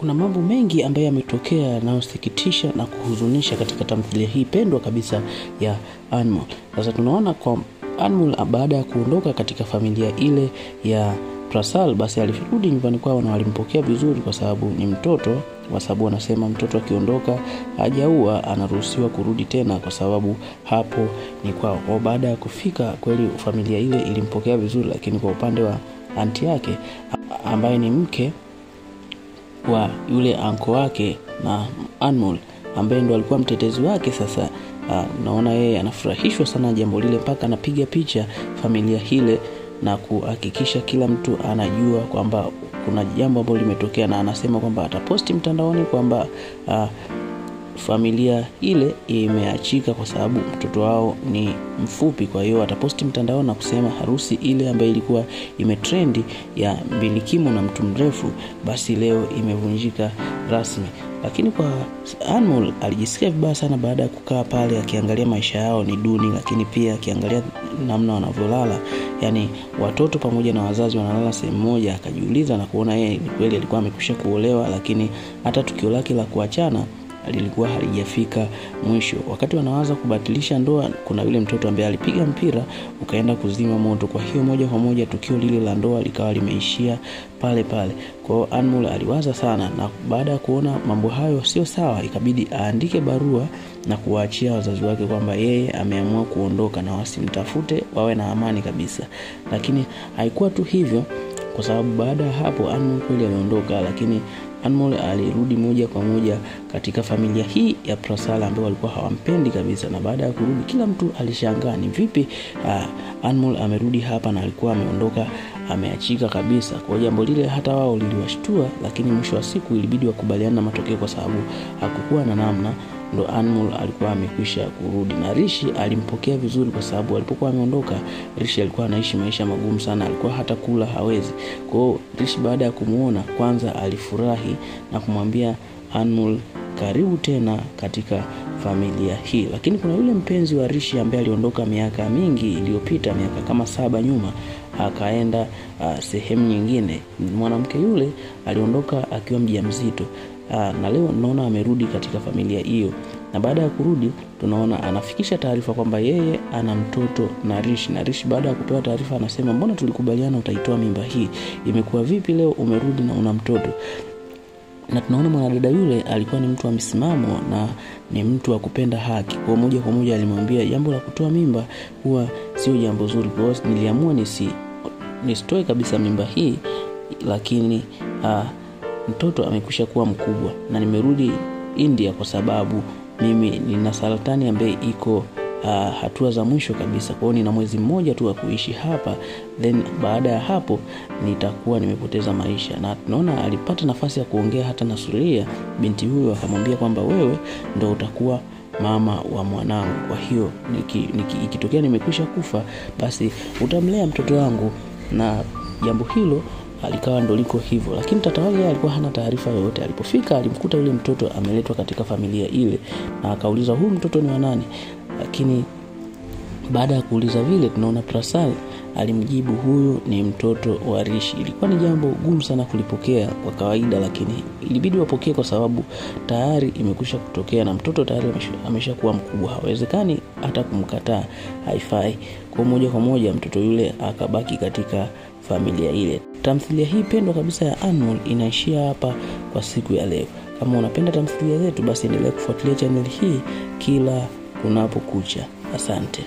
Kuna mambo mengi ambayo yametokea yanayosikitisha na kuhuzunisha katika tamthilia hii pendwa kabisa ya Anmol. Sasa tunaona kwa Anmol baada ya kuondoka katika familia ile ya Prasal, basi alirudi nyumbani kwao na walimpokea vizuri kwa sababu ni mtoto, kwa sababu wanasema mtoto akiondoka hajaua anaruhusiwa kurudi tena kwa sababu hapo ni kwao. Kwa baada ya kufika kweli familia ile ilimpokea vizuri, lakini kwa upande wa anti yake ambaye ni mke wa yule anko wake na Anmol ambaye ndo alikuwa mtetezi wake, sasa naona yeye anafurahishwa sana jambo lile mpaka anapiga picha familia hile na kuhakikisha kila mtu anajua kwamba kuna jambo ambalo limetokea, na anasema kwamba ataposti mtandaoni kwamba familia ile imeachika kwa sababu mtoto wao ni mfupi. Kwa hiyo ataposti mtandaoni na kusema harusi ile ambayo ilikuwa imetrendi ya Mbilikimo na mtu mrefu basi leo imevunjika rasmi. Lakini kwa Anmol alijisikia vibaya sana baada ya kukaa pale akiangalia maisha yao ni duni, lakini pia akiangalia namna wanavyolala, yani watoto pamoja na wazazi wanalala sehemu moja. Akajiuliza na kuona yeye ni kweli alikuwa amekwisha kuolewa, lakini hata tukio lake la kuachana lilikuwa halijafika mwisho. Wakati wanawaza kubatilisha ndoa, kuna yule mtoto ambaye alipiga mpira ukaenda kuzima moto. Kwa hiyo moja kwa moja tukio lile la ndoa likawa limeishia pale pale. Kwa hiyo Anmol aliwaza sana, na baada ya kuona mambo hayo sio sawa, ikabidi aandike barua na kuwaachia wazazi wake kwamba yeye ameamua kuondoka na wasimtafute, wawe na amani kabisa. Lakini haikuwa tu hivyo, kwa sababu baada ya hapo Anmol kweli aliondoka, lakini Anmol alirudi moja kwa moja katika familia hii ya Prasal ambao walikuwa hawampendi kabisa. Na baada ya kurudi kila mtu alishangaa ni vipi Anmol amerudi hapa na alikuwa ameondoka ameachika kabisa. Kwa jambo lile hata wao liliwashtua, lakini mwisho wa siku ilibidi wakubaliana na matokeo kwa sababu hakukuwa na namna. Ndo Anmol alikuwa amekwisha kurudi, na Rishi alimpokea vizuri kwa sababu alipokuwa ameondoka Rishi alikuwa anaishi maisha magumu sana, alikuwa hata kula hawezi. Kwa hiyo Rishi baada ya kumuona kwanza alifurahi na kumwambia Anmol karibu tena katika familia hii. Lakini kuna yule mpenzi wa Rishi ambaye aliondoka miaka mingi iliyopita, miaka kama 7 nyuma, akaenda sehemu nyingine. Mwanamke yule aliondoka akiwa mjamzito, na leo tunaona amerudi katika familia hiyo. Na baada ya kurudi tunaona anafikisha taarifa kwamba yeye ana mtoto na Rishi. Na Rishi baada ya kupewa taarifa anasema mbona tulikubaliana utaitoa mimba hii, imekuwa vipi leo umerudi na una mtoto? Na tunaona mwanadada yule alikuwa ni mtu wa misimamo na ni mtu wa kupenda haki. Kwa moja kwa moja alimwambia jambo la kutoa mimba huwa sio jambo zuri, kwa hiyo niliamua nisitoe kabisa mimba hii, lakini mtoto amekwisha kuwa mkubwa na nimerudi India kwa sababu mimi nina saratani ambaye iko hatua za mwisho kabisa. Kwa hiyo nina mwezi mmoja tu wa kuishi hapa, then baada ya hapo nitakuwa nimepoteza maisha. Na tunaona alipata nafasi ya kuongea hata na Suria binti huyo, akamwambia kwamba wewe ndio utakuwa mama wa mwanangu, kwa hiyo ikitokea nimekwisha kufa basi utamlea mtoto wangu. Na jambo hilo alikawa ndo liko hivyo. Lakini Tatawale alikuwa hana taarifa yoyote. Alipofika alimkuta yule mtoto ameletwa katika familia ile na akauliza huyu mtoto ni wa nani. Lakini baada ya kuuliza vile tunaona Prasal alimjibu huyu ni mtoto wa Rishi. Ilikuwa ni jambo gumu sana kulipokea kwa kawaida, lakini ilibidi wapokee kwa sababu tayari imekwisha kutokea na mtoto tayari ameshakuwa mkubwa, hawezekani hata kumkataa, haifai. Kwa moja kwa moja mtoto yule akabaki katika familia ile. Tamthilia hii pendwa kabisa ya Anmol inaishia hapa kwa siku ya leo. Kama unapenda tamthilia zetu basi endelea kufuatilia channel hii kila kunapokucha. Asante.